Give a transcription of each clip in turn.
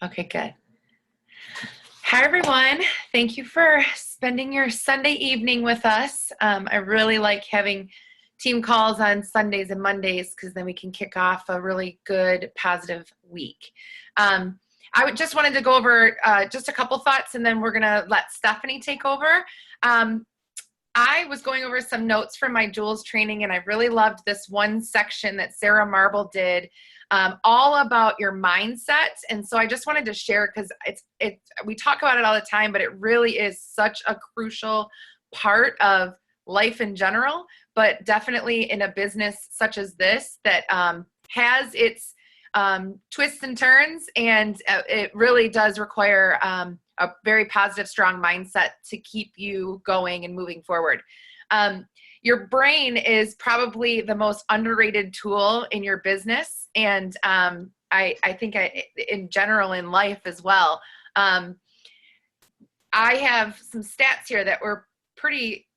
Okay, good. Hi, everyone. Thank you for spending your Sunday evening with us. I really like having team calls on Sundays and Mondays because then we can kick off a really good, positive week. Just wanted to go over just a couple thoughts, and then we're going to let Stephanie take over. I was going over some notes from my Jules training, and I really loved this one section that Sarah Marble did, all about your mindset. And so I just wanted to share because we talk about it all the time, but it really is such a crucial part of life in general, but definitely in a business such as this that has its twists and turns, and it really does require a very positive, strong mindset to keep you going and moving forward. Your brain is probably the most underrated tool in your business, and I think in general in life as well. I have some stats here that were pretty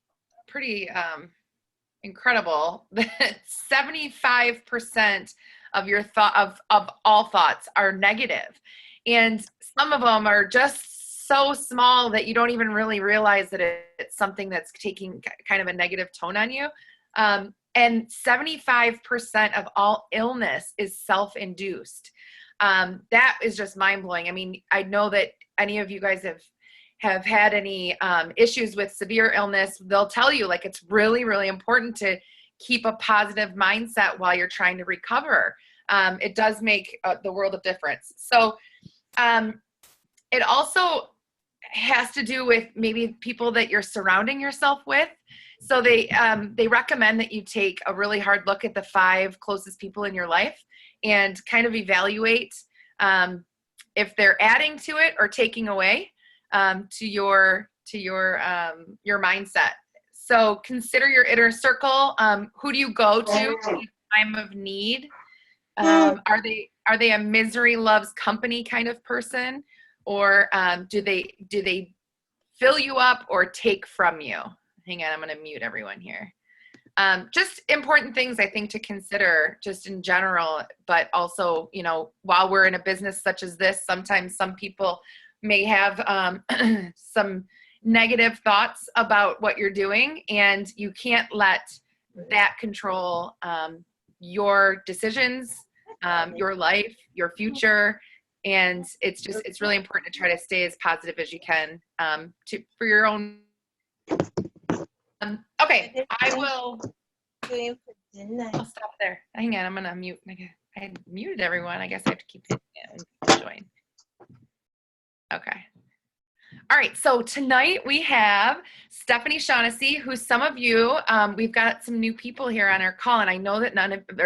incredible. That 75% of your of all thoughts are negative, and some of them are just so small that you don't even really realize that it's something that's taking kind of a negative tone on you. And 75% of all illness is self-induced. That is just mind-blowing. I mean, I know that any of you guys have had any issues with severe illness. They'll tell you, like, it's really, really important to keep a positive mindset while you're trying to recover. It does make the world of difference. So it also has to do with maybe people that you're surrounding yourself with. So they recommend that you take a really hard look at the 5 closest people in your life and kind of evaluate if they're adding to it or taking away to your mindset. So consider your inner circle. Who do you go to in a time of need? Are they a misery loves company kind of person? Or do they fill you up or take from you? Hang on, I'm going to mute everyone here. Just important things I think to consider just in general, but also, while we're in a business such as this, sometimes some people may have some negative thoughts about what you're doing, and you can't let that control your decisions, your life, your future. And it's really important to try to stay as positive as you can for your own. Okay, I'll stop there. Hang on, I'm going to mute. I muted everyone. I guess I have to keep hitting it and join. Okay. All right, so tonight we have Stefanie Shaughnessy, who some of you, we've got some new people here on our call, and I know that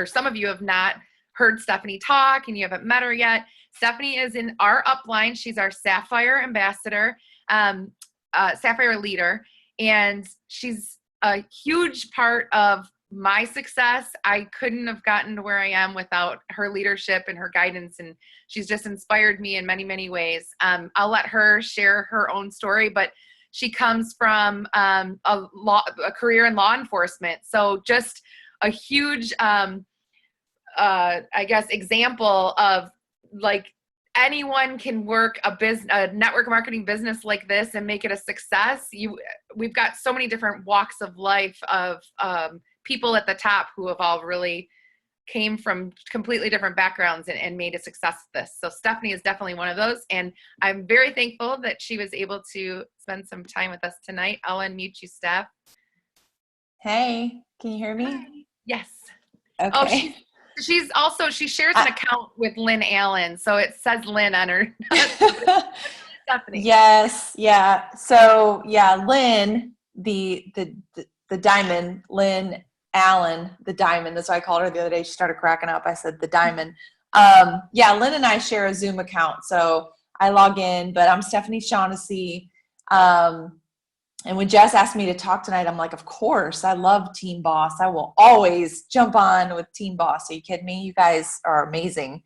some of you have not heard Stefanie talk and you haven't met her yet. Stefanie is in our upline. She's our Sapphire ambassador, Sapphire leader, and she's a huge part of my success. I couldn't have gotten to where I am without her leadership and her guidance, and she's just inspired me in many, many ways. I'll let her share her own story, but she comes from a career in law enforcement. So just a huge, I guess, example of, like, anyone can work a network marketing business like this and make it a success. We've got so many different walks of life of people at the top who have all really came from completely different backgrounds and made a success of this. So Stefanie is definitely one of those, and I'm very thankful that she was able to spend some time with us tonight. I'll unmute you, Steph. Hey, can you hear me? Hi. Yes. Okay. Oh, she shares an account with Lynn Allen, so it says Lynn on her. Stephanie. Yes, yeah. So yeah, Lynn, the diamond, Lynn Allen, the diamond. That's what I called her the other day. She started cracking up. I said the diamond. Yeah, Lynn and I share a Zoom account, so I log in. But I'm Stefanie Shaughnessy. And when Jess asked me to talk tonight, I'm like, of course, I love Team Boss. I will always jump on with Team Boss. Are you kidding me? You guys are amazing.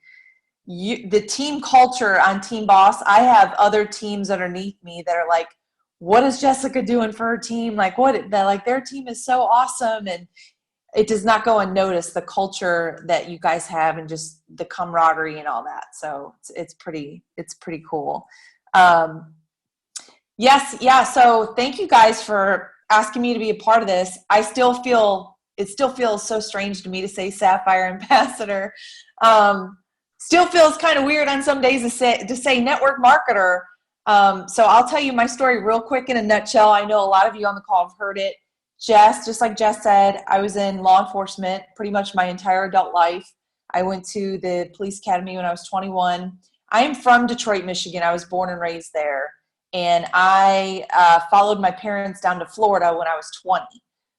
The team culture on Team Boss, I have other teams underneath me that are like, what is Jessica doing for her team? Like, their team is so awesome. And it does not go unnoticed, the culture that you guys have and just the camaraderie and all that. So it's pretty cool. Yes. Yeah. So thank you guys for asking me to be a part of this. It still feels so strange to me to say Sapphire Ambassador. Still feels kind of weird on some days to say network marketer. So I'll tell you my story real quick in a nutshell. I know a lot of you on the call have heard it. Just like Jess said, I was in law enforcement pretty much my entire adult life. I went to the police academy when I was 21. I'm from Detroit, Michigan. I was born and raised there. And I followed my parents down to Florida when I was 20.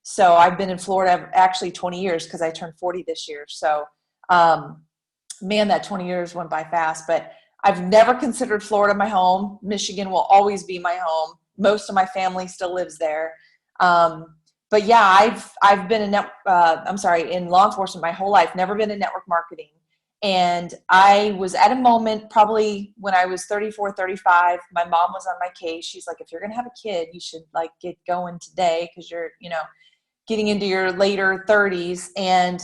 So I've been in Florida actually 20 years because I turned 40 this year. So, man, that 20 years went by fast. But I've never considered Florida my home. Michigan will always be my home. Most of my family still lives there. But yeah, I've been in law enforcement my whole life, never been in network marketing. And I was at a moment probably when I was 34, 35, my mom was on my case. She's like, if you're going to have a kid, you should like get going today because you're, getting into your later 30s. And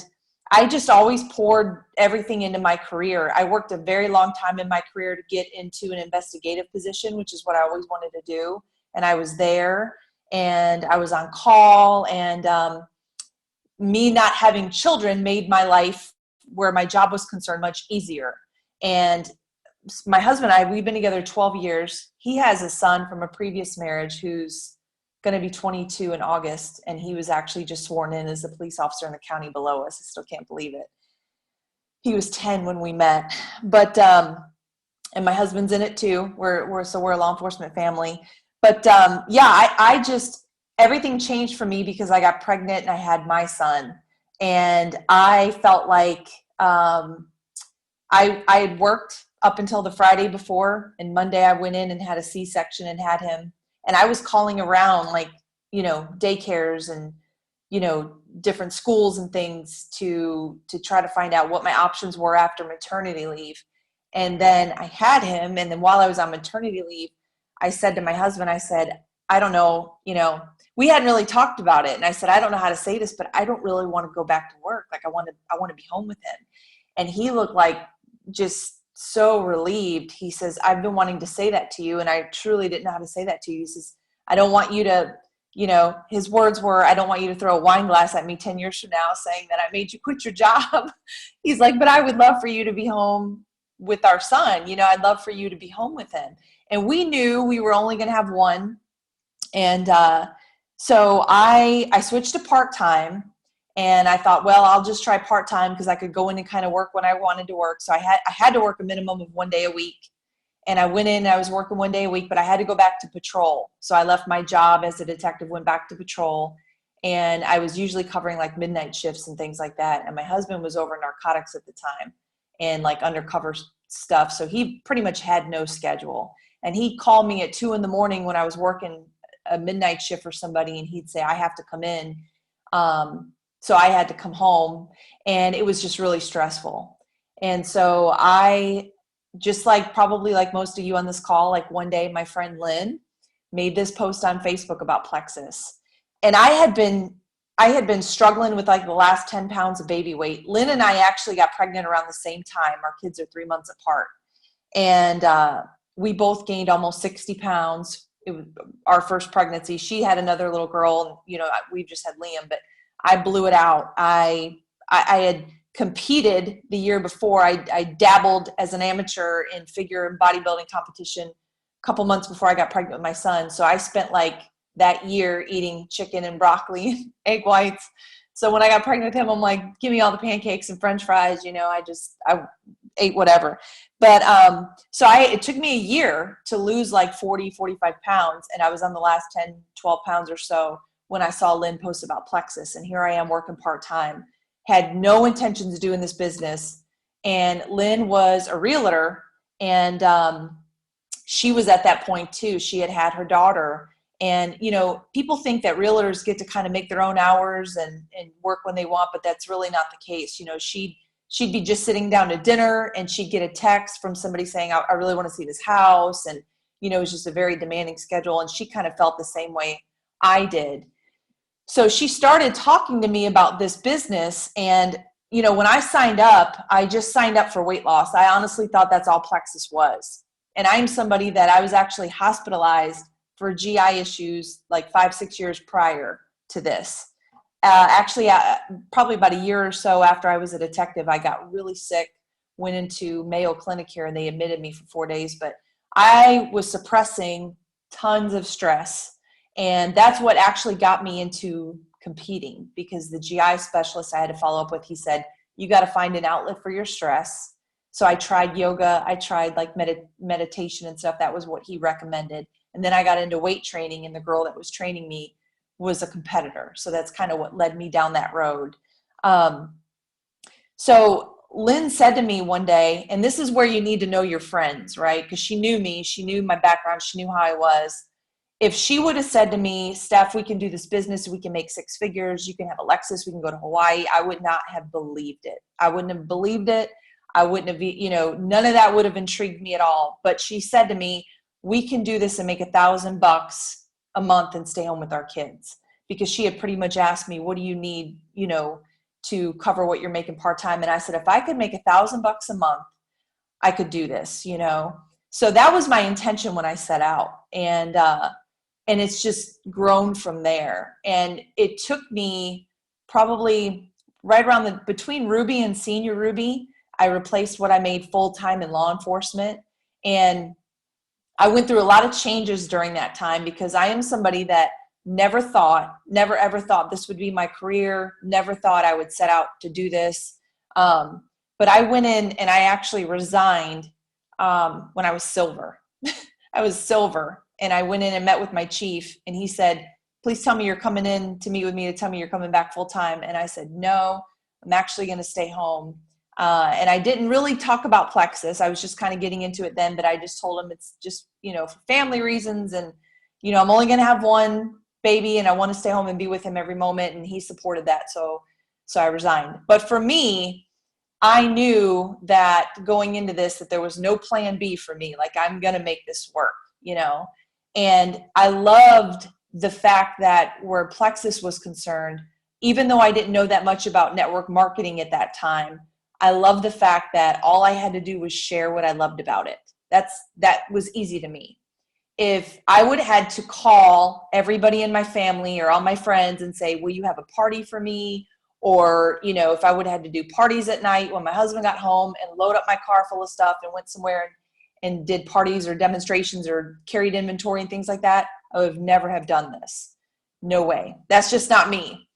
I just always poured everything into my career. I worked a very long time in my career to get into an investigative position, which is what I always wanted to do. And I was there and I was on call, and me not having children made my life where my job was concerned much easier. And my husband and I, we've been together 12 years. He has a son from a previous marriage who's going to be 22 in August. And he was actually just sworn in as a police officer in the county below us. I still can't believe it. He was 10 when we met, but, and my husband's in it too. We're a law enforcement family, but, I just, everything changed for me because I got pregnant and I had my son, and I felt like, I had worked up until the Friday before, and Monday I went in and had a C-section and had him. And I was calling around daycares and, different schools and things to try to find out what my options were after maternity leave. And then I had him. And then while I was on maternity leave, I said to my husband, I said, I don't know, we hadn't really talked about it. And I said, I don't know how to say this, but I don't really want to go back to work. Like I want to be home with him. And he looked like just so relieved. He says, I've been wanting to say that to you, and I truly didn't know how to say that to you. He says, I don't want you to, his words were, I don't want you to throw a wine glass at me 10 years from now saying that I made you quit your job. He's like, but I would love for you to be home with our son. I'd love for you to be home with him. And we knew we were only going to have one. And so I switched to part-time. And I thought, well, I'll just try part-time because I could go in and kind of work when I wanted to work. So I had to work a minimum of 1 day a week. And I went in and I was working 1 day a week, but I had to go back to patrol. So I left my job as a detective, went back to patrol. And I was usually covering like midnight shifts and things like that. And my husband was over narcotics at the time and like undercover stuff. So he pretty much had no schedule. And he'd call me at 2 a.m. when I was working a midnight shift for somebody. And he'd say, I have to come in. So I had to come home, and it was just really stressful. And so I, just like probably like most of you on this call, like one day my friend Lynn made this post on Facebook about Plexus. And I had been struggling with like the last 10 pounds of baby weight. Lynn and I actually got pregnant around the same time. Our kids are 3 months apart. And we both gained almost 60 pounds. It was our first pregnancy. She had another little girl, and, we've just had Liam, but I blew it out. I had competed the year before. I dabbled as an amateur in figure and bodybuilding competition a couple months before I got pregnant with my son. So I spent like that year eating chicken and broccoli and egg whites. So when I got pregnant with him, I'm like, give me all the pancakes and French fries. I ate whatever. But it took me a year to lose like 40, 45 pounds. And I was on the last 10, 12 pounds or so when I saw Lynn post about Plexus. And here I am working part-time, had no intentions of doing this business. And Lynn was a realtor, and she was at that point too. She had her daughter. And, people think that realtors get to kind of make their own hours and work when they want, but that's really not the case. She'd be just sitting down to dinner, and she'd get a text from somebody saying, I really want to see this house. And, it was just a very demanding schedule. And she kind of felt the same way I did. So she started talking to me about this business. And, when I signed up, I just signed up for weight loss. I honestly thought that's all Plexus was. And I'm somebody that I was actually hospitalized for GI issues like 5-6 years prior to this. Probably about a year or so after I was a detective, I got really sick, went into Mayo Clinic here, and they admitted me for 4 days. But I was suppressing tons of stress. And that's what actually got me into competing, because the GI specialist I had to follow up with, he said, you got to find an outlet for your stress. So I tried yoga. I tried like meditation and stuff. That was what he recommended. And then I got into weight training, and the girl that was training me was a competitor. So that's kind of what led me down that road. So Lynn said to me one day, and this is where you need to know your friends, right? Because she knew me, she knew my background, she knew how I was. If she would have said to me, Steph, we can do this business, we can make 6 figures, you can have a Lexus, we can go to Hawaii, I would not have believed it. I wouldn't have believed it. I wouldn't have, none of that would have intrigued me at all. But she said to me, we can do this and make $1,000 a month and stay home with our kids. Because she had pretty much asked me, what do you need, to cover what you're making part-time? And I said, if I could make $1,000 a month, I could do this, So that was my intention when I set out. And it's just grown from there. And it took me probably right around between Ruby and Senior Ruby, I replaced what I made full-time in law enforcement. And I went through a lot of changes during that time, because I am somebody that never ever thought this would be my career, never thought I would set out to do this. But I went in and I actually resigned when I was silver. I was silver. And I went in and met with my chief, and he said, please tell me you're coming in to meet with me to tell me you're coming back full time. And I said, no, I'm actually going to stay home. And I didn't really talk about Plexus. I was just kind of getting into it then, but I just told him it's just, for family reasons. And, I'm only going to have one baby, and I want to stay home and be with him every moment. And he supported that. So I resigned. But for me, I knew that going into this, that there was no plan B for me. Like, I'm going to make this work, And I loved the fact that where Plexus was concerned, even though I didn't know that much about network marketing at that time, I love the fact that all I had to do was share what I loved about it. That was easy to me. If I would have had to call everybody in my family or all my friends and say, will you have a party for me? Or, if I would have had to do parties at night when my husband got home and load up my car full of stuff and went somewhere and did parties or demonstrations or carried inventory and things like that, I would never have done this. No way. That's just not me.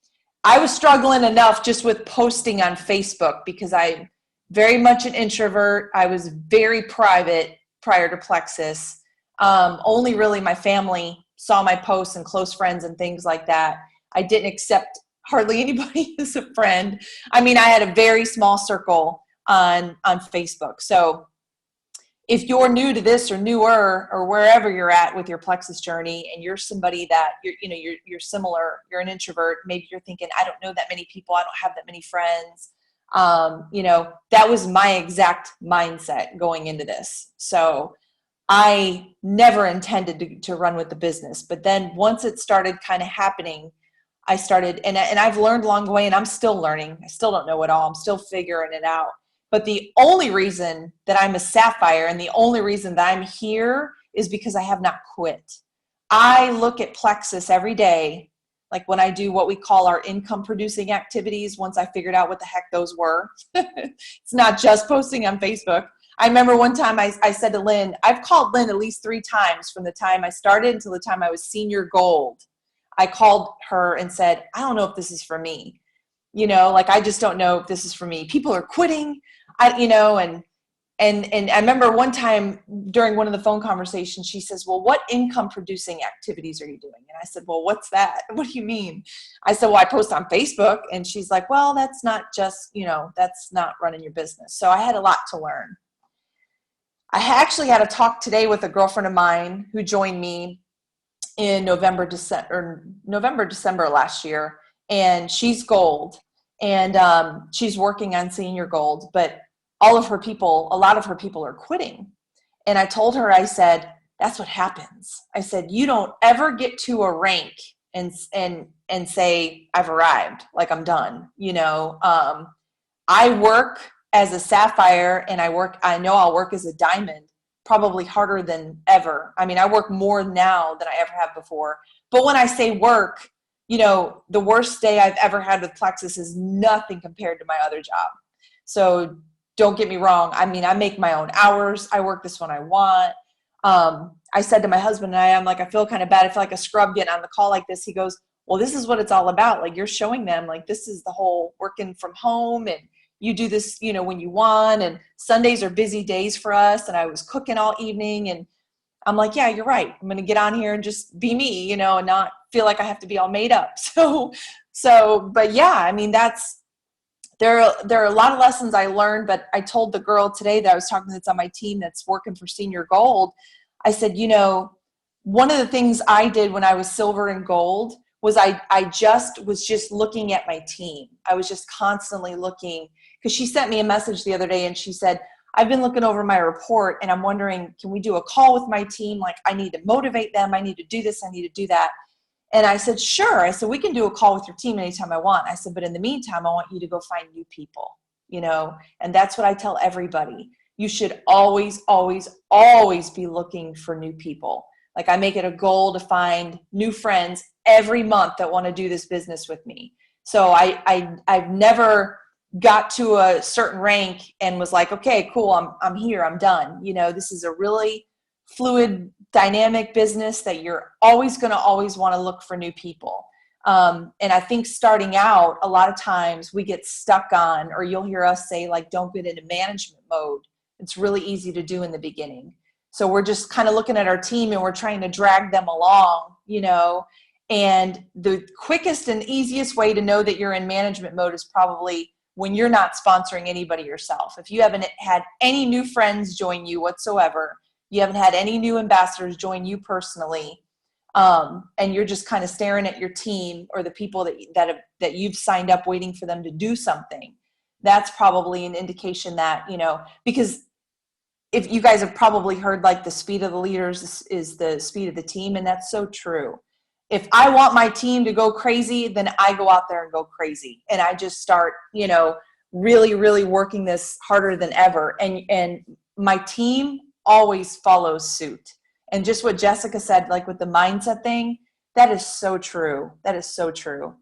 I was struggling enough just with posting on Facebook, because I'm very much an introvert. I was very private prior to Plexus. Only really my family saw my posts and close friends and things like that. I didn't accept hardly anybody as a friend. I mean, I had a very small circle on Facebook. So if you're new to this or newer or wherever you're at with your Plexus journey, and you're somebody that you're similar, you're an introvert, maybe you're thinking, I don't know that many people, I don't have that many friends. That was my exact mindset going into this. So I never intended to run with the business. But then once it started kind of happening, I started, and I've learned along the way, and I'm still learning. I still don't know it all. I'm still figuring it out. But the only reason that I'm a Sapphire, and the only reason that I'm here, is because I have not quit. I look at Plexus every day, like when I do what we call our income producing activities, once I figured out what the heck those were. It's not just posting on Facebook. I remember one time I said to Lynn, I've called Lynn at least 3 times from the time I started until the time I was senior gold. I called her and said, I don't know if this is for me. I just don't know if this is for me. People are quitting, and I remember one time during one of the phone conversations, she says, well, what income producing activities are you doing? And I said, well, what's that? What do you mean? I said, well, I post on Facebook. And she's like, well, that's not just, that's not running your business. So I had a lot to learn. I actually had a talk today with a girlfriend of mine who joined me in November, December last year. And she's gold. And she's working on senior gold, but a lot of her people are quitting. And I told her, I said, that's what happens. I said, you don't ever get to a rank and say, I've arrived, like I'm done. I work as a Sapphire, and I know I'll work as a Diamond probably harder than ever. I mean, I work more now than I ever have before. But when I say work, the worst day I've ever had with Plexus is nothing compared to my other job. So don't get me wrong. I mean, I make my own hours. I work this when I want. I said to my husband and I'm like, I feel kind of bad. I feel like a scrub getting on the call like this. He goes, well, this is what it's all about. Like, you're showing them, like, this is the whole working from home, and you do this, when you want, and Sundays are busy days for us. And I was cooking all evening, and I'm like, yeah, you're right. I'm going to get on here and just be me, and not feel like I have to be all made up. But yeah, I mean, there are a lot of lessons I learned, but I told the girl today that I was talking to that's on my team that's working for Senior Gold. I said, one of the things I did when I was silver and gold was I was just looking at my team. I was just constantly looking, because she sent me a message the other day and she said, I've been looking over my report and I'm wondering, can we do a call with my team? Like, I need to motivate them. I need to do this. I need to do that. And I said, sure. I said, we can do a call with your team anytime I want. I said, but in the meantime, I want you to go find new people, and that's what I tell everybody. You should always, always, always be looking for new people. Like, I make it a goal to find new friends every month that want to do this business with me. So I've never got to a certain rank and was like, okay, cool. I'm here. I'm done. This is a really fluid, dynamic business that you're always going to always want to look for new people. And I think starting out, a lot of times we get stuck on, or you'll hear us say, like, don't get into management mode. It's really easy to do in the beginning. So we're just kind of looking at our team and we're trying to drag them along, and the quickest and easiest way to know that you're in management mode is probably when you're not sponsoring anybody yourself. If you haven't had any new friends join you whatsoever, you haven't had any new ambassadors join you personally, and you're just kind of staring at your team or the people that you've signed up waiting for them to do something, that's probably an indication that, because if you guys have probably heard, like, the speed of the leaders is the speed of the team, and that's so true. If I want my team to go crazy, then I go out there and go crazy, and I just start, really, really working this harder than ever, and my team always follows suit. And just what Jessica said, like with the mindset thing, that is so true. That is so true.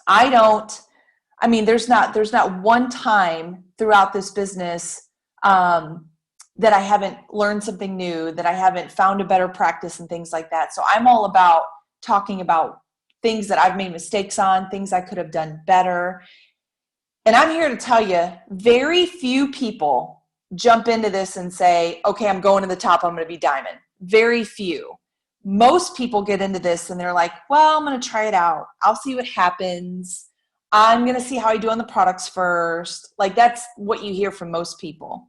There's not one time throughout this business that I haven't learned something new, that I haven't found a better practice and things like that. So I'm all about talking about things that I've made mistakes on, things I could have done better. And I'm here to tell you, very few people jump into this and say, okay, I'm going to the top, I'm going to be diamond. Very few. Most people get into this and they're like, well, I'm going to try it out. I'll see what happens. I'm going to see how I do on the products first. Like, that's what you hear from most people.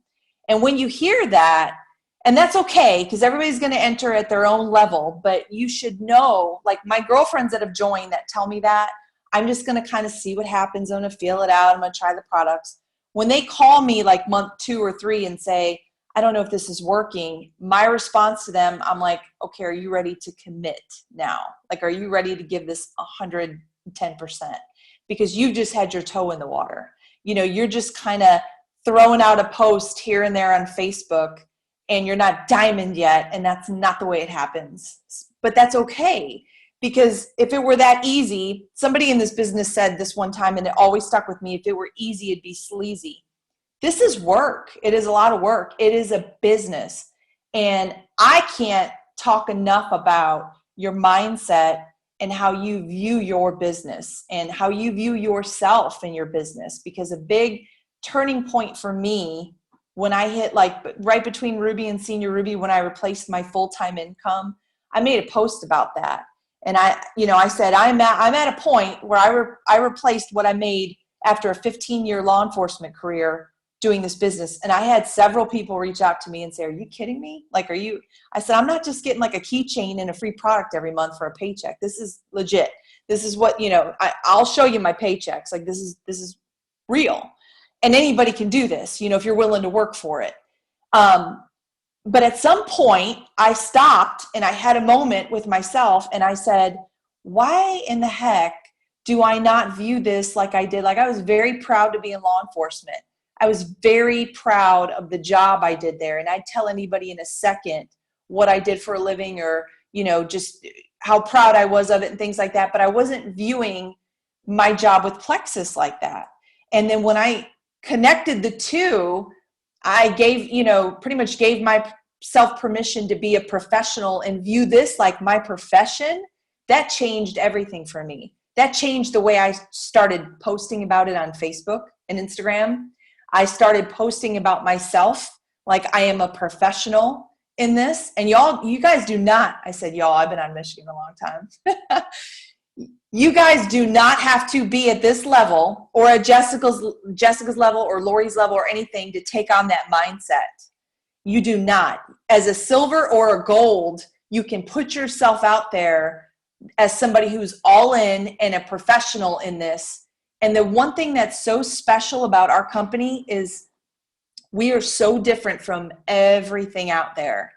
And when you hear that, and that's okay, because everybody's going to enter at their own level, but you should know, like my girlfriends that have joined that tell me that, I'm just going to kind of see what happens. I'm going to feel it out. I'm going to try the products. When they call me like month 2 or 3 and say, I don't know if this is working, my response to them, I'm like, okay, are you ready to commit now? Like, are you ready to give this 110%? Because you've just had your toe in the water. You're just kind of throwing out a post here and there on Facebook, and you're not diamond yet, and that's not the way it happens. But that's okay, because if it were that easy, somebody in this business said this one time, and it always stuck with me, if it were easy, it'd be sleazy. This is work. It is a lot of work. It is a business. And I can't talk enough about your mindset and how you view your business and how you view yourself in your business, because a big turning point for me when I hit like right between Ruby and Senior Ruby, when I replaced my full-time income, I made a post about that. And I said, I'm at a point where I replaced what I made after a 15-year law enforcement career doing this business. And I had several people reach out to me and say, are you kidding me? Like, I said, I'm not just getting like a keychain and a free product every month for a paycheck. This is legit. This is what, I'll show you my paychecks. Like, this is real. And anybody can do this, if you're willing to work for it. But at some point I stopped and I had a moment with myself and I said, why in the heck do I not view this like I did? Like, I was very proud to be in law enforcement. I was very proud of the job I did there. And I'd tell anybody in a second what I did for a living, or, just how proud I was of it and things like that. But I wasn't viewing my job with Plexus like that. And then when I connected the two, I pretty much gave myself permission to be a professional and view this like my profession. That changed everything for me. That changed the way I started posting about it on Facebook and Instagram. I started posting about myself like I am a professional in this. And you guys do not, I said y'all, I've been on Michigan a long time. You guys do not have to be at this level or at Jessica's level or Lori's level or anything to take on that mindset. You do not. As a silver or a gold, you can put yourself out there as somebody who's all in and a professional in this. And the one thing that's so special about our company is we are so different from everything out there.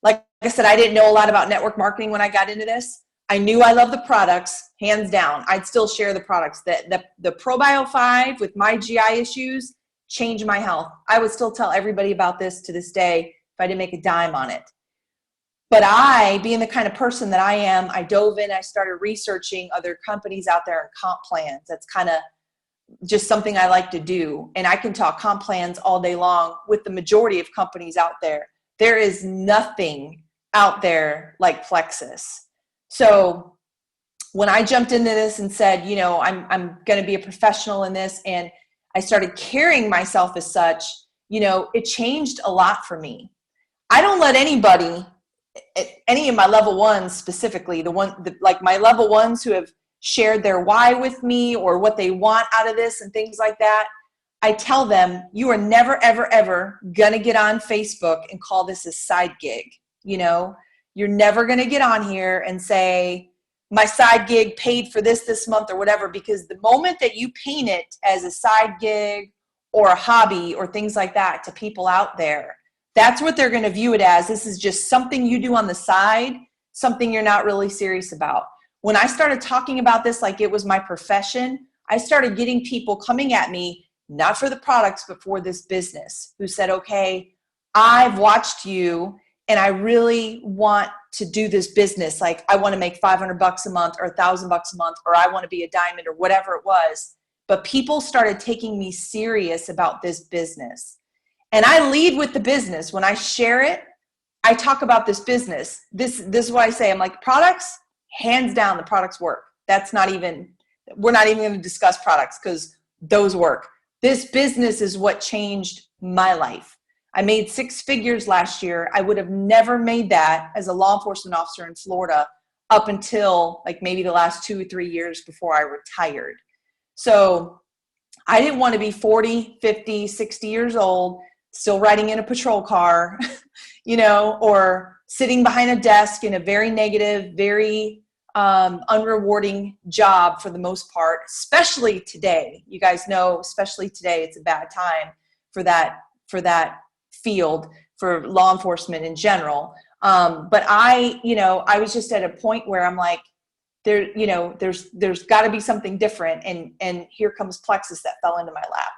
Like I said, I didn't know a lot about network marketing when I got into this. I knew I love the products, hands down. I'd still share the products. The ProBio 5 with my GI issues changed my health. I would still tell everybody about this to this day if I didn't make a dime on it. But I, being the kind of person that I am, I dove in, I started researching other companies out there and comp plans. That's kind of just something I like to do. And I can talk comp plans all day long with the majority of companies out there. There is nothing out there like Plexus. So when I jumped into this and said, I'm going to be a professional in this, and I started carrying myself as such, it changed a lot for me. I don't let anybody, any of my level ones specifically, like my level ones who have shared their why with me or what they want out of this and things like that, I tell them, you are never, ever, ever going to get on Facebook and call this a side gig. You're never going to get on here and say, my side gig paid for this month or whatever, because the moment that you paint it as a side gig or a hobby or things like that to people out there, that's what they're going to view it as. This is just something you do on the side, something you're not really serious about. When I started talking about this like it was my profession, I started getting people coming at me, not for the products, but for this business, who said, okay, I've watched you and I really want to do this business. Like, I want to make $500 a month or $1,000 a month, or I want to be a diamond or whatever it was. But people started taking me serious about this business. And I lead with the business. When I share it, I talk about this business. This is what I say. I'm like, products, hands down, the products work. We're not even going to discuss products because those work. This business is what changed my life. I made 6 figures last year. I would have never made that as a law enforcement officer in Florida up until like maybe the last 2 or 3 years before I retired. So I didn't want to be 40, 50, 60 years old, still riding in a patrol car, or sitting behind a desk in a very negative, very unrewarding job for the most part, especially today. You guys know, especially today, it's a bad time for that field, for law enforcement in general. But I was just at a point where I'm like, there's got to be something different. And here comes Plexus that fell into my lap.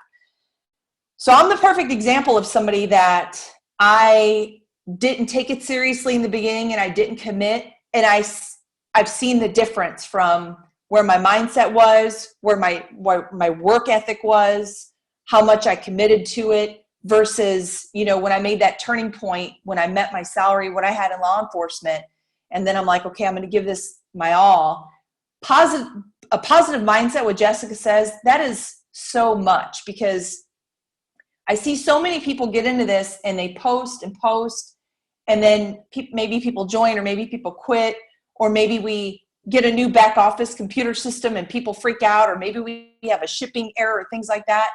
So I'm the perfect example of somebody that I didn't take it seriously in the beginning and I didn't commit. And I've seen the difference from where my mindset was, where my work ethic was, how much I committed to it, versus, when I made that turning point, when I met my salary, what I had in law enforcement. And then I'm like, okay, I'm going to give this my all. A positive mindset, what Jessica says, that is so much, because I see so many people get into this and they post, and then maybe people join, or maybe people quit, or maybe we get a new back office computer system and people freak out, or maybe we have a shipping error or things like that.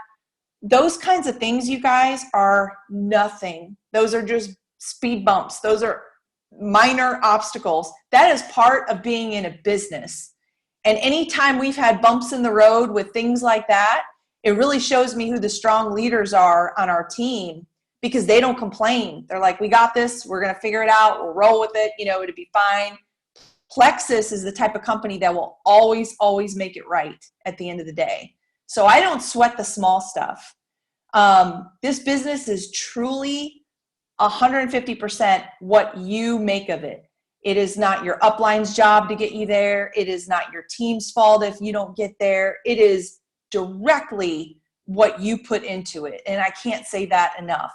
Those kinds of things, you guys, are nothing. Those are just speed bumps. Those are minor obstacles. That is part of being in a business. And anytime we've had bumps in the road with things like that, it really shows me who the strong leaders are on our team, because they don't complain. They're like, we got this. We're going to figure it out. We'll roll with it. It'll be fine. Plexus is the type of company that will always, always make it right at the end of the day. So I don't sweat the small stuff. This business is truly 150% what you make of it. It is not your upline's job to get you there. It is not your team's fault if you don't get there. It is directly what you put into it. And I can't say that enough.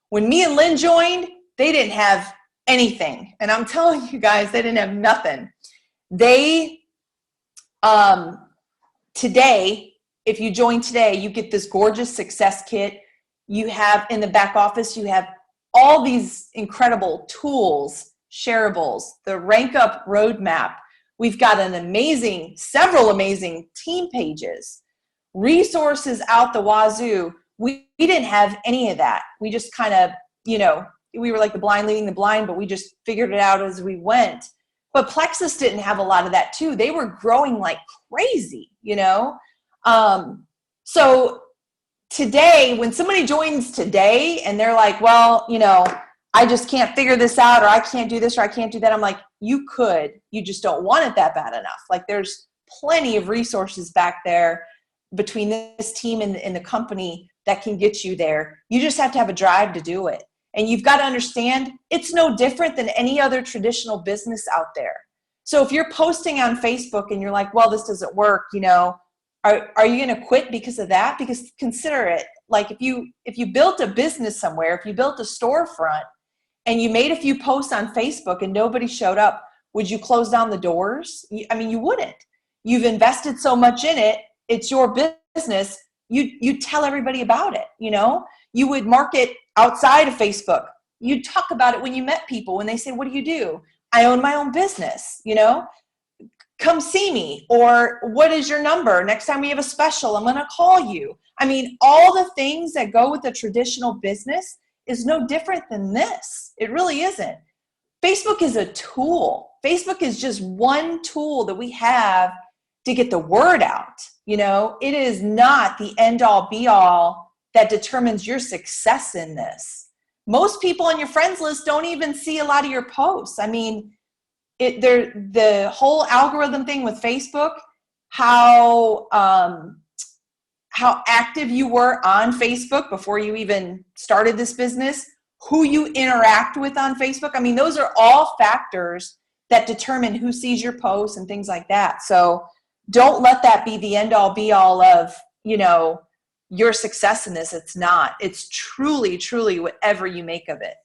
When me and Lynn joined, they didn't have anything. And I'm telling you guys, they didn't have nothing. They, today, if you join today, you get this gorgeous success kit. You have in the back office, you have all these incredible tools, shareables, the rank up roadmap. We've got several amazing team pages, resources out the wazoo. We didn't have any of that. We just kind of, we were like the blind leading the blind, but we just figured it out as we went. But Plexus didn't have a lot of that too. They were growing like crazy, So today, when somebody joins today and they're like, well, I just can't figure this out, or I can't do this, or I can't do that. I'm like, you just don't want it that bad enough. Like there's plenty of resources back there between this team and the company that can get you there. You just have to have a drive to do it. And you've got to understand it's no different than any other traditional business out there. So if you're posting on Facebook and you're like, well, this doesn't work, are you going to quit because of that? Because consider it like if you built a business somewhere, if you built a storefront and you made a few posts on Facebook and nobody showed up, would you close down the doors? You wouldn't. You've invested so much in it. It's your business. You tell everybody about it. You would market outside of Facebook. You'd talk about it when you met people, when they say, what do you do? I own my own business, come see me, or what is your number? Next time we have a special, I'm going to call you. All the things that go with a traditional business is no different than this. It really isn't. Facebook is a tool. Facebook is just one tool that we have to get the word out. It is not the end all be all that determines your success in this. Most people on your friends list don't even see a lot of your posts. The whole algorithm thing with Facebook, how active you were on Facebook before you even started this business, who you interact with on Facebook. Those are all factors that determine who sees your posts and things like that. So don't let that be the end all be all of, your success in this. It's not. It's truly, truly whatever you make of it.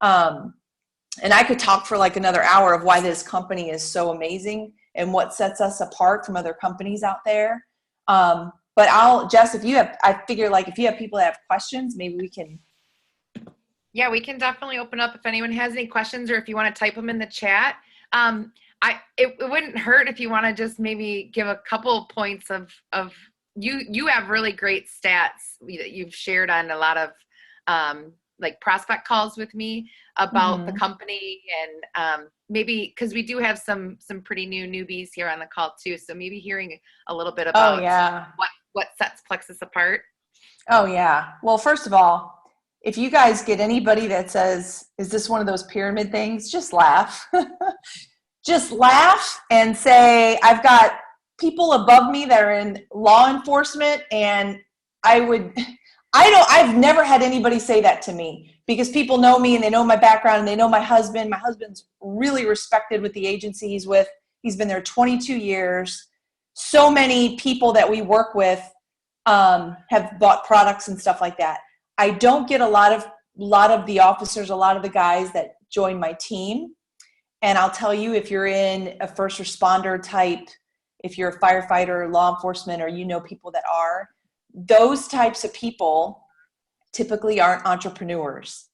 And I could talk for like another hour of why this company is so amazing and what sets us apart from other companies out there. But Jess, if you have people that have questions, maybe we can. Yeah, we can definitely open up if anyone has any questions, or if you want to type them in the chat. It wouldn't hurt if you want to just maybe give a couple points of you have really great stats that you've shared on a lot of like prospect calls with me about the company, and maybe because we do have some pretty new newbies here on the call too, so maybe hearing a little bit about what sets Plexus apart. Oh yeah. Well, first of all, if you guys get anybody that says, is this one of those pyramid things? Just laugh. Just laugh and say, I've got people above me that are in law enforcement, and I've never had anybody say that to me, because people know me and they know my background and they know my husband. My husband's really respected with the agency he's with. He's been there 22 years. So many people that we work with have bought products and stuff like that. I don't get a lot of the officers, a lot of the guys that join my team. And I'll tell you, if you're in a first responder type, if you're a firefighter, law enforcement, or people that are, those types of people typically aren't entrepreneurs.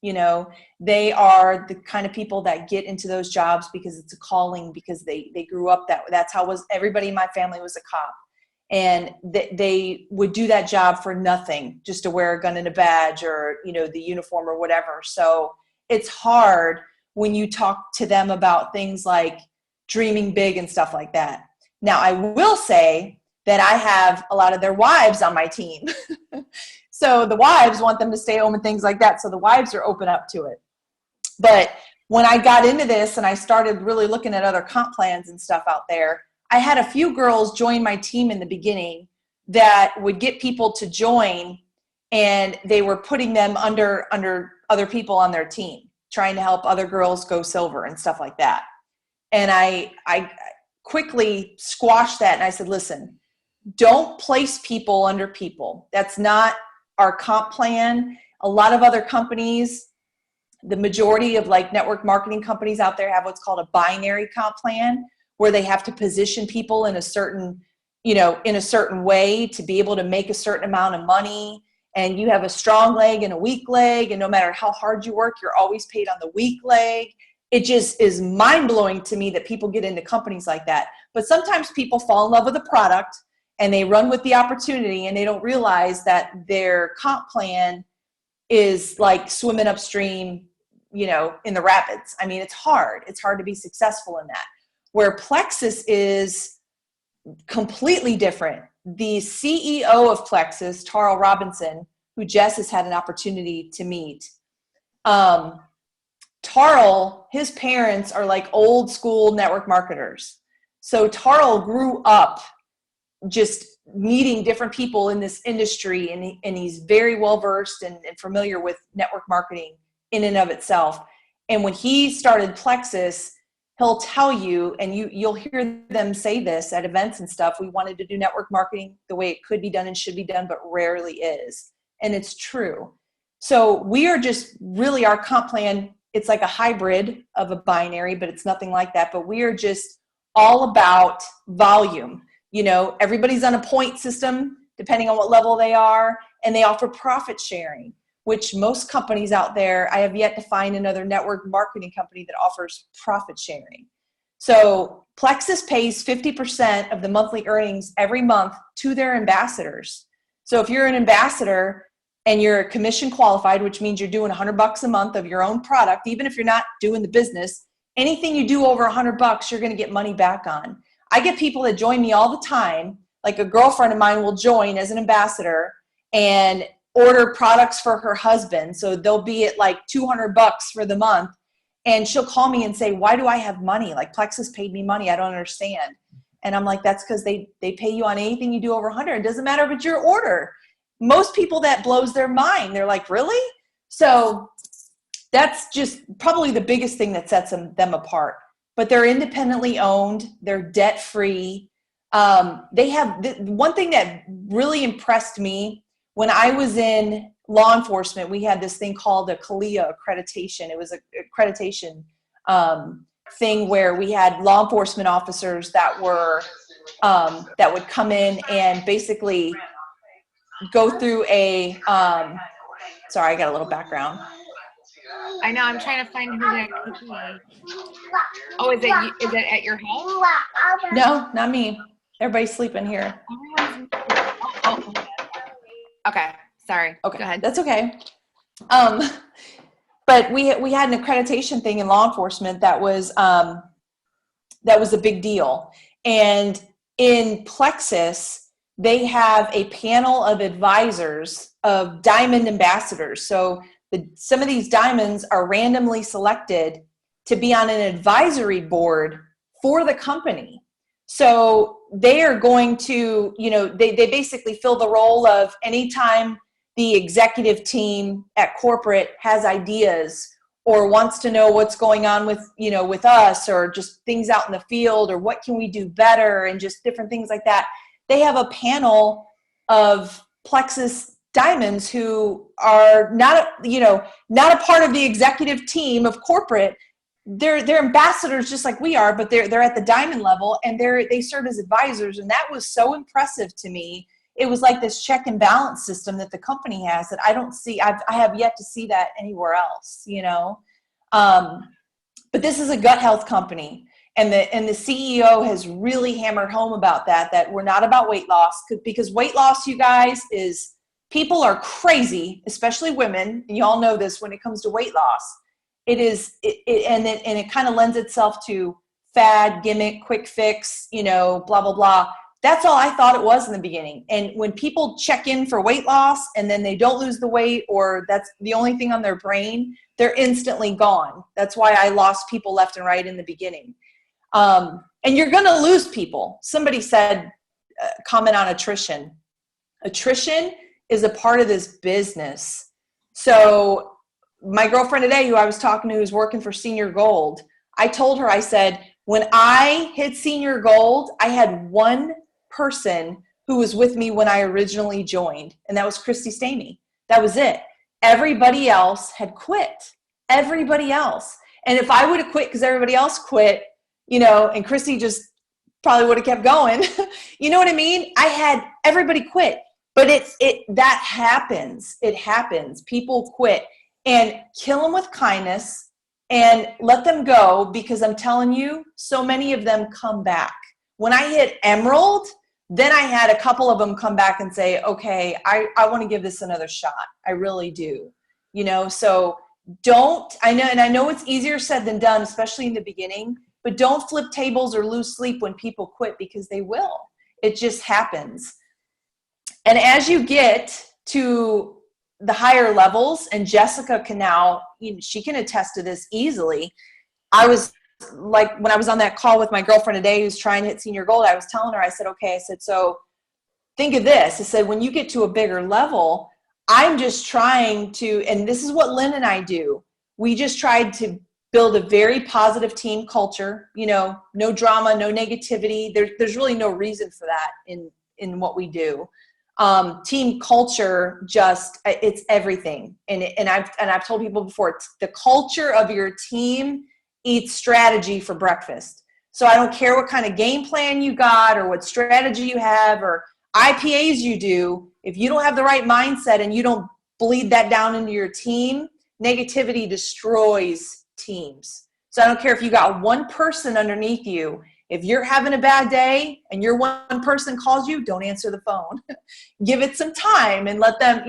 They are the kind of people that get into those jobs because it's a calling, because they grew up that's how everybody in my family was a cop. And they would do that job for nothing, just to wear a gun and a badge, or, the uniform or whatever. So it's hard when you talk to them about things like dreaming big and stuff like that. Now, I will say that I have a lot of their wives on my team. So the wives want them to stay home and things like that. So the wives are open up to it. But when I got into this and I started really looking at other comp plans and stuff out there, I had a few girls join my team in the beginning that would get people to join, and they were putting them under other people on their team, trying to help other girls go silver and stuff like that. And I quickly squashed that, and I said, listen, don't place people under people. That's not our comp plan. A lot of other companies, the majority of like network marketing companies out there have what's called a binary comp plan, where they have to position people in a certain, in a certain way to be able to make a certain amount of money. And you have a strong leg and a weak leg, and no matter how hard you work, you're always paid on the weak leg. It just is mind-blowing to me that people get into companies like that. But sometimes people fall in love with a product and they run with the opportunity, and they don't realize that their comp plan is like swimming upstream, in the rapids. I mean, it's hard. It's hard to be successful in that. Where Plexus is completely different. The CEO of Plexus, Tarl Robinson, who Jess has had an opportunity to meet, Tarl, his parents are like old school network marketers. So Tarl grew up just meeting different people in this industry, and he's very well versed and familiar with network marketing in and of itself. And when he started Plexus, he'll tell you, and you'll hear them say this at events and stuff, we wanted to do network marketing the way it could be done and should be done, but rarely is. And it's true. So we are just really, our comp plan, it's like a hybrid of a binary, but it's nothing like that. But we are just all about volume. Everybody's on a point system, depending on what level they are, and they offer profit sharing, which most companies out there, I have yet to find another network marketing company that offers profit sharing. So Plexus pays 50% of the monthly earnings every month to their ambassadors. So if you're an ambassador and you're commission qualified, which means you're doing $100 a month of your own product, even if you're not doing the business, anything you do over $100, you're going to get money back on. I get people that join me all the time. Like a girlfriend of mine will join as an ambassador and order products for her husband. So they'll be at like $200 for the month. And she'll call me and say, why do I have money? Like Plexus paid me money. I don't understand. And I'm like, that's because they pay you on anything you do over 100. It doesn't matter if it's your order. Most people, that blows their mind. They're like, really? So that's just probably the biggest thing that sets them apart. But they're independently owned. They're debt-free. They have one thing that really impressed me when I was in law enforcement. We had this thing called a CALIA accreditation. It was an accreditation thing where we had law enforcement officers that were that would come in and basically go through a. Sorry, I got a little background. I know. I'm trying to find who that could be. Oh, is it at your house? No, not me. Everybody's sleeping here. Oh. Okay. Sorry. Okay. Go ahead. That's okay. But we had an accreditation thing in law enforcement that was a big deal. And in Plexus, they have a panel of advisors, of diamond ambassadors. So some of these diamonds are randomly selected to be on an advisory board for the company. So they are going to, they basically fill the role of anytime the executive team at corporate has ideas or wants to know what's going on with, with us, or just things out in the field, or what can we do better, and just different things like that. They have a panel of Plexus diamonds who are not a part of the executive team of corporate. They're ambassadors just like we are, but they're at the diamond level, and they serve as advisors. And that was so impressive to me. It was like this check and balance system that the company has that I don't see. I have yet to see that anywhere else, But this is a gut health company, and the CEO has really hammered home about that we're not about weight loss, because weight loss, you guys, is people are crazy, especially women, and you all know this when it comes to weight loss. It is, and it kind of lends itself to fad, gimmick, quick fix, blah, blah, blah. That's all I thought it was in the beginning. And when people check in for weight loss and then they don't lose the weight, or that's the only thing on their brain, they're instantly gone. That's why I lost people left and right in the beginning. And you're going to lose people. Somebody said, comment on attrition. Attrition is a part of this business. So my girlfriend today, who I was talking to, who's working for Senior Gold, I told her, I said, when I hit Senior Gold, I had one person who was with me when I originally joined, and that was Christy Stamey. That was it. Everybody else had quit. Everybody else. And if I would have quit because everybody else quit, and Christy just probably would have kept going, you know what I mean? I had everybody quit. But that happens. It happens. People quit. And kill them with kindness and let them go, because I'm telling you, so many of them come back. When I hit Emerald, then I had a couple of them come back and say, okay, I want to give this another shot. I really do. So I know it's easier said than done, especially in the beginning, but don't flip tables or lose sleep when people quit, because they will. It just happens. And as you get to the higher levels, and Jessica can now, she can attest to this easily. I was like, when I was on that call with my girlfriend today, who's trying to hit Senior Gold, I was telling her, I said, okay, so think of this. I said, when you get to a bigger level, I'm just trying to, and this is what Lynn and I do. We just tried to build a very positive team culture, no drama, no negativity. There's really no reason for that in what we do. Team culture, it's everything. And I've told people before, it's the culture of your team eats strategy for breakfast. So I don't care what kind of game plan you got or what strategy you have or IPAs you do. If you don't have the right mindset and you don't bleed that down into your team, negativity destroys teams. So I don't care if you got one person underneath you. If you're having a bad day and your one person calls you, don't answer the phone. Give it some time and let them,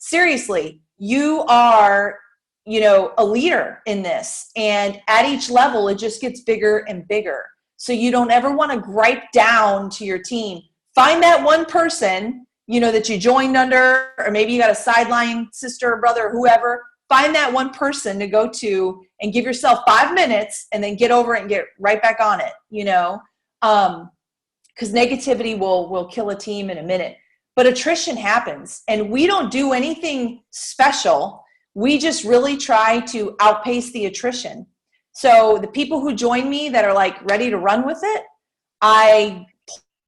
seriously, you are, a leader in this. And at each level, it just gets bigger and bigger. So you don't ever want to gripe down to your team. Find that one person, that you joined under, or maybe you got a sideline sister or brother or whoever. Find that one person to go to and give yourself 5 minutes and then get over it and get right back on it, because negativity will kill a team in a minute. But attrition happens, and we don't do anything special. We just really try to outpace the attrition. So the people who join me that are like ready to run with it, I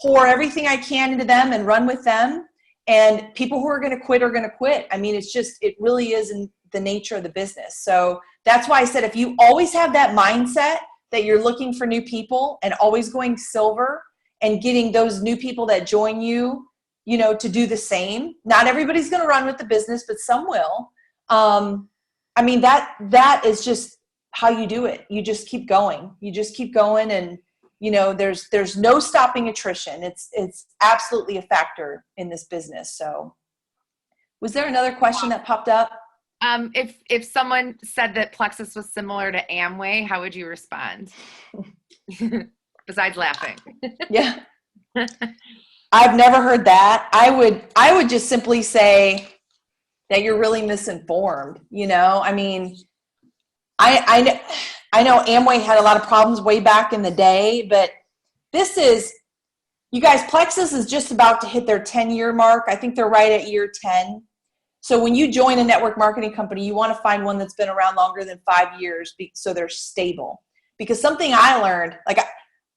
pour everything I can into them and run with them. And people who are going to quit are going to quit. I mean, it really is in the nature of the business. So that's why I said, if you always have that mindset that you're looking for new people and always going silver and getting those new people that join you, to do the same. Not everybody's going to run with the business, but some will. That is just how you do it. You just keep going. And there's no stopping attrition. It's absolutely a factor in this business. So was there another question that popped up? If someone said that Plexus was similar to Amway, how would you respond? Besides laughing. Yeah. I've never heard that. I would just simply say that you're really misinformed. I know Amway had a lot of problems way back in the day, but you guys, Plexus is just about to hit their 10-year mark. I think they're right at year 10. So when you join a network marketing company, you want to find one that's been around longer than 5 years so they're stable. Because something I learned, like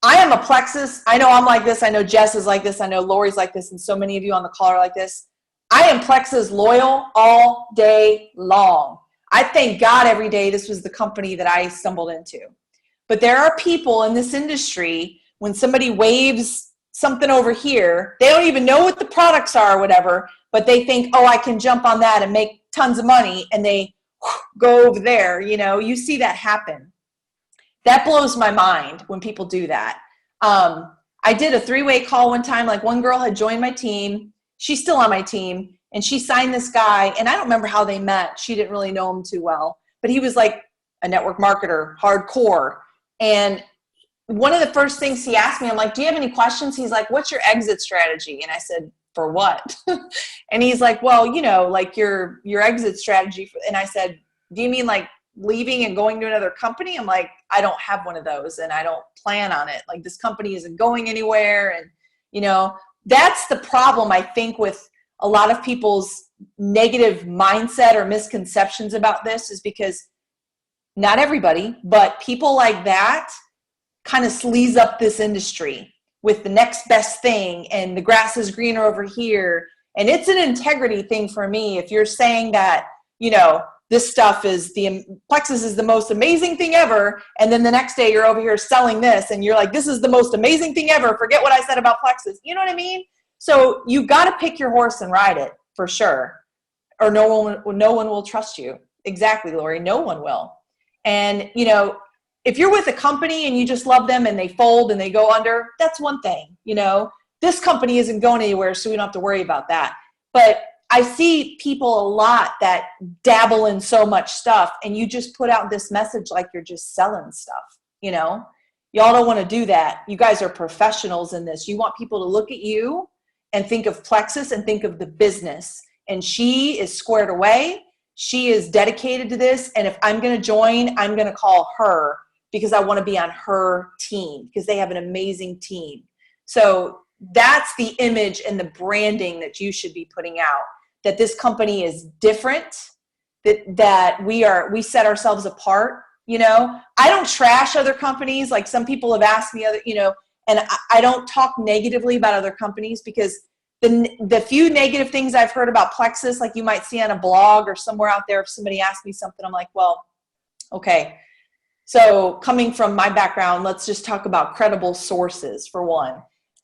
I am a Plexus. I know I'm like this. I know Jess is like this. I know Lori's like this. And so many of you on the call are like this. I am Plexus loyal all day long. I thank God every day this was the company that I stumbled into. But there are people in this industry, when somebody waves something over here, they don't even know what the products are or whatever, but they think, oh, I can jump on that and make tons of money, and they go over there. You see that happen. That blows my mind when people do that. I did a 3-way call one time. Like, one girl had joined my team. She's still on my team, and she signed this guy, and I don't remember how they met. She didn't really know him too well, but he was like a network marketer, hardcore. And one of the first things he asked me, I'm like, do you have any questions? He's like, what's your exit strategy? And I said, for what? And he's like, well, like your exit strategy. And I said, do you mean like leaving and going to another company? I'm like, I don't have one of those and I don't plan on it. Like this company isn't going anywhere. And, that's the problem, I think, with a lot of people's negative mindset or misconceptions about this, is because not everybody, but people like that kind of sleaze up this industry with the next best thing and the grass is greener over here. And it's an integrity thing for me. If you're saying that, this stuff is Plexus is the most amazing thing ever, and then the next day you're over here selling this and you're like, this is the most amazing thing ever, forget what I said about Plexus. You know what I mean? So you got to pick your horse and ride it for sure, or no one will trust you. Exactly, Lori. No one will. And, if you're with a company and you just love them and they fold and they go under, that's one thing. This company isn't going anywhere, so we don't have to worry about that. But I see people a lot that dabble in so much stuff, and you just put out this message like you're just selling stuff. Y'all don't want to do that. You guys are professionals in this. You want people to look at you and think of Plexus and think of the business. And she is squared away. She is dedicated to this. And if I'm going to join, I'm going to call her, because I want to be on her team, because they have an amazing team. So that's the image and the branding that you should be putting out, that this company is different, that we set ourselves apart. I don't trash other companies. Like some people have asked me and I don't talk negatively about other companies, because the few negative things I've heard about Plexus, like you might see on a blog or somewhere out there, if somebody asks me something, I'm like, well, okay. So coming from my background, let's just talk about credible sources for one.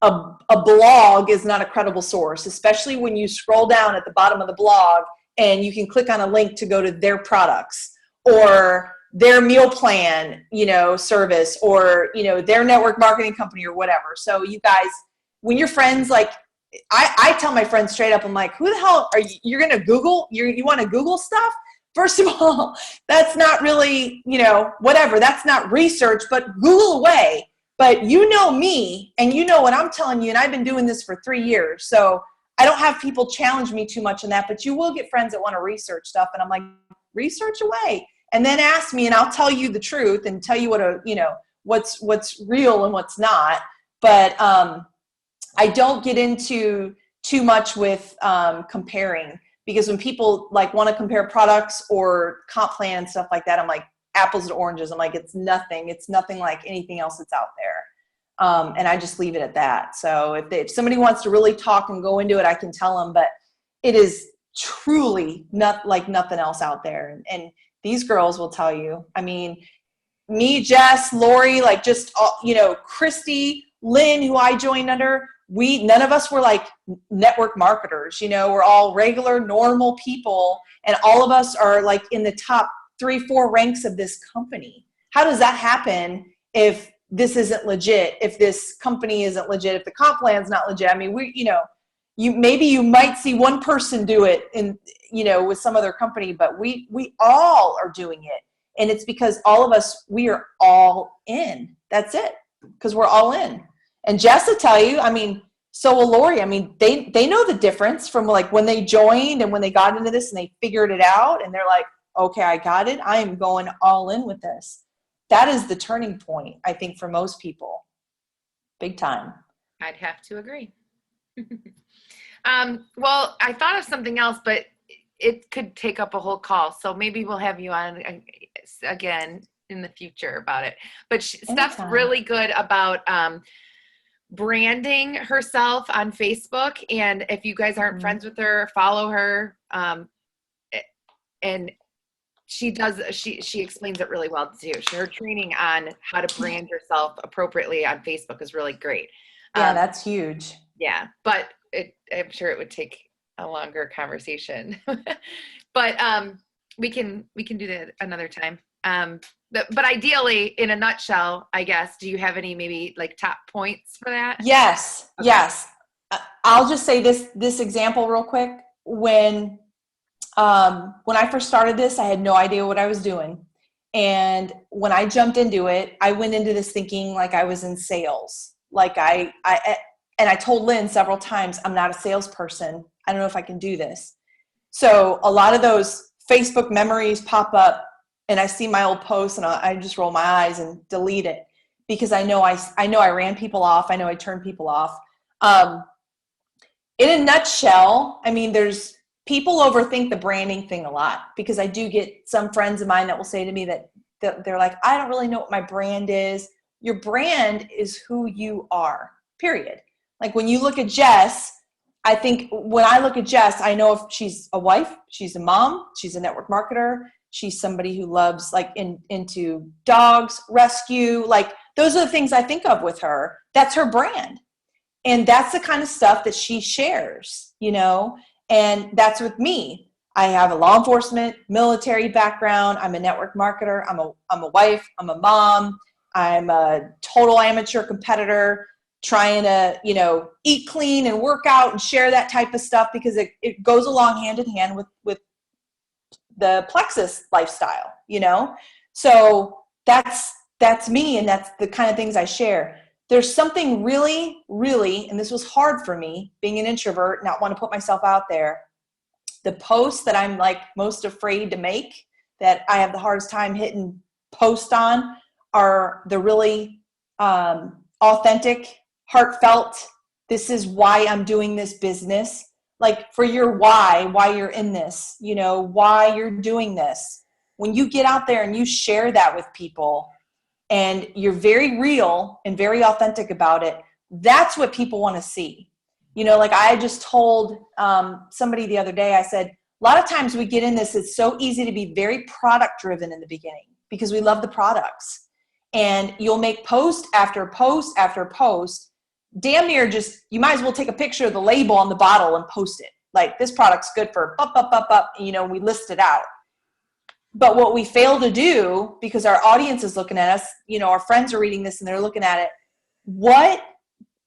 A blog is not a credible source, especially when you scroll down at the bottom of the blog and you can click on a link to go to their products or their meal plan, service, or, their network marketing company or whatever. So you guys, when you're friends, like I tell my friends straight up, I'm like, who the hell are you? You're going to Google, you want to Google stuff? First of all, that's not really, whatever. That's not research, but Google away. But you know me, and you know what I'm telling you, and I've been doing this for 3 years. So I don't have people challenge me too much in that, but you will get friends that want to research stuff. And I'm like, research away. And then ask me, and I'll tell you the truth and tell you what's real and what's not. But I don't get into too much with comparing, because when people like want to compare products or comp plan and stuff like that, I'm like, apples to oranges. I'm like, it's nothing like anything else that's out there. And I just leave it at that. So if somebody wants to really talk and go into it, I can tell them, but it is truly not like nothing else out there. And these girls will tell you, I mean, me, Jess, Lori, like just, Christy, Lynn, who I joined under, none of us were like network marketers, we're all regular, normal people. And all of us are like in the top 3-4 ranks of this company. How does that happen if this isn't legit, if this company isn't legit, if the comp plan's not legit? I mean, you might see one person do it in, with some other company, but we all are doing it. And it's because all of us, we are all in. That's it. Because we're all in. And Jess will tell you, I mean, so will Lori. I mean, they know the difference from like when they joined and when they got into this and they figured it out and they're like, okay, I got it. I am going all in with this. That is the turning point, I think, for most people. Big time. I'd have to agree. Well, I thought of something else, but it could take up a whole call. So maybe we'll have you on again in the future about it. But Steph's really good about branding herself on Facebook. And if you guys aren't friends with her, follow her. And she explains it really well too. Her training on how to brand yourself appropriately on Facebook is really great. Yeah, that's huge. Yeah, but I'm sure it would take a longer conversation. But we can do that another time. But ideally, in a nutshell, I guess, do you have any maybe like top points for that? Yes, okay. Yes. I'll just say this example real quick. When I first started this, I had no idea what I was doing. And when I jumped into it, I went into this thinking like I was in sales. Like and I told Lynn several times, I'm not a salesperson. I don't know if I can do this. So a lot of those Facebook memories pop up and I see my old posts and I just roll my eyes and delete it because I know I ran people off. I know I turned people off. In a nutshell, I mean, there's people overthink the branding thing a lot because I do get some friends of mine that will say to me that they're like, I don't really know what my brand is. Your brand is who you are, period. Like when you look at Jess, I think when I look at Jess, I know if she's a wife, she's a mom, she's a network marketer, she's somebody who loves like into dogs, rescue, like those are the things I think of with her. That's her brand. And that's the kind of stuff that she shares, you know, and that's with me. I have a law enforcement, military background. I'm a network marketer. I'm a wife. I'm a mom. I'm a total amateur competitor trying to, you know, eat clean and work out and share that type of stuff because it goes along hand in hand with the plexus lifestyle, you know? So that's me. And that's the kind of things I share. There's something really, really, and this was hard for me being an introvert, not want to put myself out there. The posts that I'm like most afraid to make that I have the hardest time hitting post on are the really authentic, heartfelt, this is why I'm doing this business. Like for your why you're in this, you know, why you're doing this. When you get out there and you share that with people and you're very real and very authentic about it, that's what people want to see. You know, like I just told somebody the other day, I said, a lot of times we get in this, it's so easy to be very product driven in the beginning because we love the products. And you'll make post after post after post, damn near just, you might as well take a picture of the label on the bottle and post it. Like this product's good for you know, we list it out. But what we fail to do, because our audience is looking at us, you know, our friends are reading this and they're looking at it, what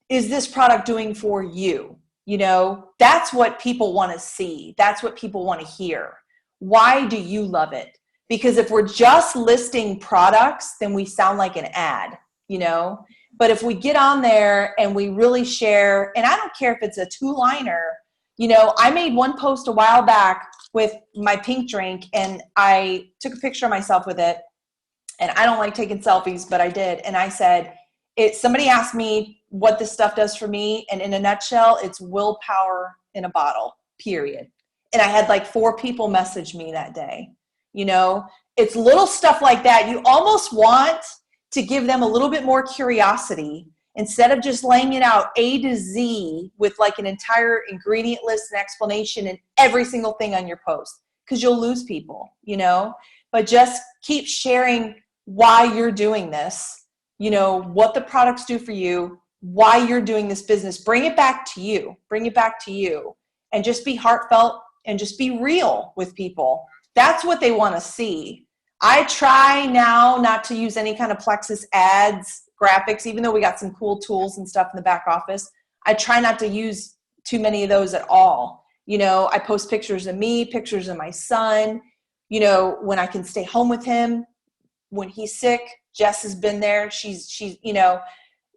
is this product doing for you? You know, that's what people want to see. That's what people want to hear. Why do you love it? Because if we're just listing products, then we sound like an ad, you know? But if we get on there and we really share, and I don't care if it's a 2-liner, you know, I made one post a while back with my pink drink and I took a picture of myself with it. And I don't like taking selfies, but I did. And I said, somebody asked me what this stuff does for me. And in a nutshell, it's willpower in a bottle, period. And I had like 4 people message me that day. You know, it's little stuff like that. You almost want to give them a little bit more curiosity instead of just laying it out A to Z with like an entire ingredient list and explanation and every single thing on your post, because you'll lose people, you know, but just keep sharing why you're doing this, you know, what the products do for you, why you're doing this business. Bring it back to you, and just be heartfelt and just be real with people. That's what they want to see. I try now not to use any kind of Plexus ads, graphics, even though we got some cool tools and stuff in the back office. I try not to use too many of those at all. You know, I post pictures of me, pictures of my son, you know, when I can stay home with him, when he's sick. Jess has been there. She's, you know,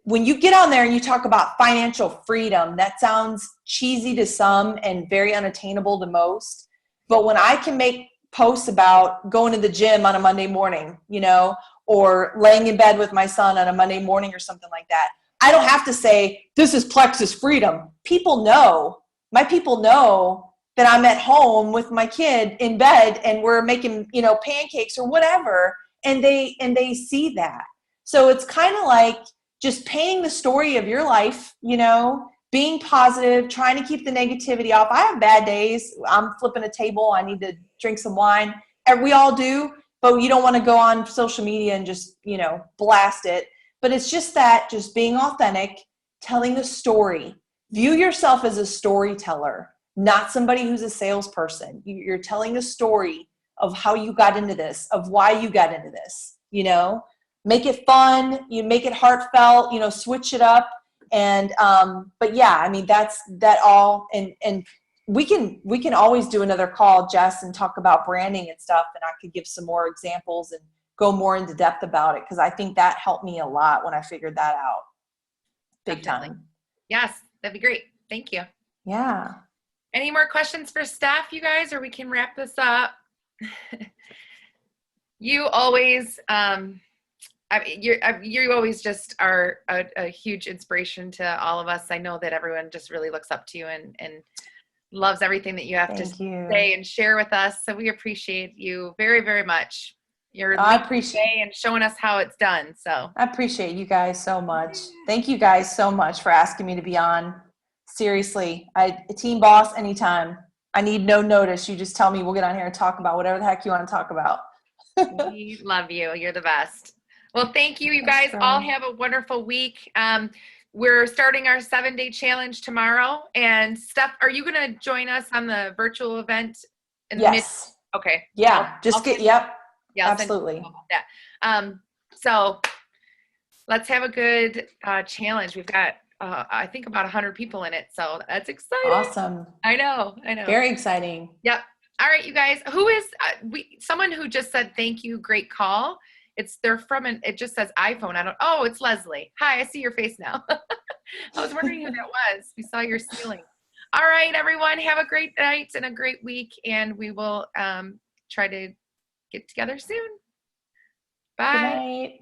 when you get on there and you talk about financial freedom, that sounds cheesy to some and very unattainable to most. But when I can make posts about going to the gym on a Monday morning, you know, or laying in bed with my son on a Monday morning or something like that, I don't have to say, this is Plexus freedom. People know, my people know that I'm at home with my kid in bed and we're making, you know, pancakes or whatever. And they see that. So it's kind of like just painting the story of your life, you know, being positive, trying to keep the negativity off. I have bad days. I'm flipping a table. I need to drink some wine. And we all do, but you don't want to go on social media and just, you know, blast it. But it's just that, just being authentic, telling a story. View yourself as a storyteller, not somebody who's a salesperson. You're telling a story of how you got into this, of why you got into this, you know. Make it fun, you make it heartfelt, you know, switch it up. And but yeah, I mean, that's that all. And we can always do another call, Jess, and talk about branding and stuff, and I could give some more examples and go more into depth about it, because I think that helped me a lot when I figured that out. Big Definitely. time. Yes, that'd be great. Thank you. Yeah. Any more questions for Steph, you guys, or we can wrap this up? You always, you always just are a huge inspiration to all of us. I know that everyone just really looks up to you and loves everything that you have to say and share with us. So we appreciate you very, very much. You're I appreciate and showing us how it's done. So I appreciate you guys so much. Thank you guys so much for asking me to be on. Seriously, team boss anytime. I need no notice. You just tell me, we'll get on here and talk about whatever the heck you want to talk about. we love you. You're the best. Well, thank you. You guys all have a wonderful week. We're starting our 7-day challenge tomorrow. And Steph, are you going to join us on the virtual event? Yes. Okay. Yeah. Yeah, absolutely. So let's have a good challenge. We've got, I think, about 100 people in it. So that's exciting. Awesome. I know. Very exciting. Yep. All right, you guys. Who is someone who just said thank you, great call? They're from it just says iPhone. It's Leslie. Hi, I see your face now. I was wondering who that was. We saw your ceiling. All right, everyone. Have a great night and a great week, and we will try to get together soon. Bye. Good night.